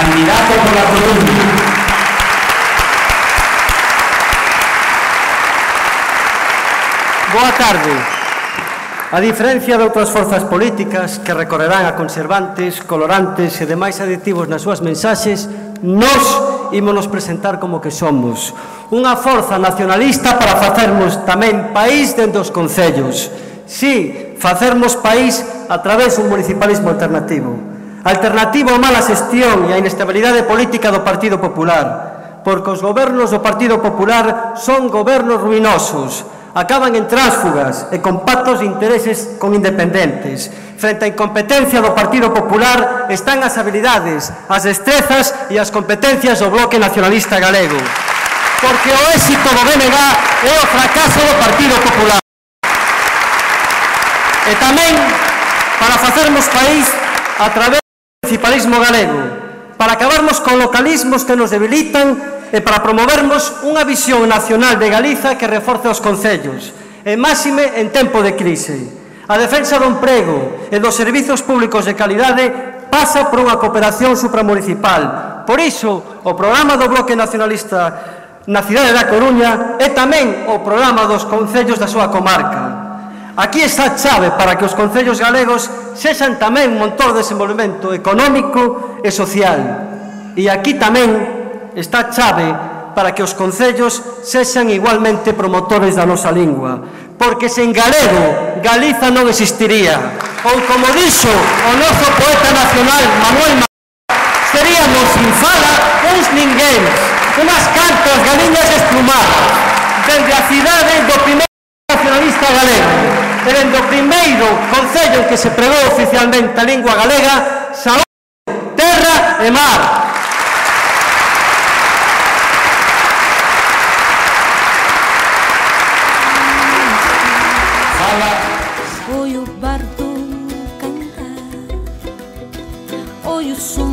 candidato por La Coruña. Boa tarde. A diferencia de outras forzas políticas que recorrerán a conservantes, colorantes e demais aditivos nas súas mensaxes, nós ímonos presentar como que somos unha forza nacionalista para facermos tamén país dende os concellos. Sí, facermos país a través dun municipalismo alternativo. Alternativo á mala xestión e á inestabilidade política do Partido Popular, porque os gobernos do Partido Popular son gobernos ruinosos, acaban en tránsfugas e con pactos de intereses con independentes. Frente á incompetencia do Partido Popular están as habilidades, as destrezas e as competencias do Bloque Nacionalista Galego. Porque o éxito do BNG é o fracaso do Partido Popular. E tamén para facermos país a través do municipalismo galego, para acabarmos con localismos que nos debilitan e para promovermos unha visión nacional de Galiza que reforce os concellos, e máxime en tempo de crise. A defensa do emprego e dos servizos públicos de calidade pasa por unha cooperación supramunicipal. Por iso, o programa do Bloque Nacionalista na cidade da Coruña é tamén o programa dos concellos da súa comarca. Aquí está a chave para que os concellos galegos sexan tamén un motor de desenvolvemento económico e social. E aquí tamén está a chave para que os concellos sexan igualmente promotores da nosa lingua, porque sen galego, Galiza non existiría. Ou como dixo o noso poeta nacional Manuel María, seríamos sin fala uns ninguéns, unhas cantas galiñas esplumadas, dende a cidade do primeiro nacionalista galego, e dende o primeiro concello en que se pregou oficialmente a lingua galega, saúde, terra e mar. Foi o bardo cantar, foi o som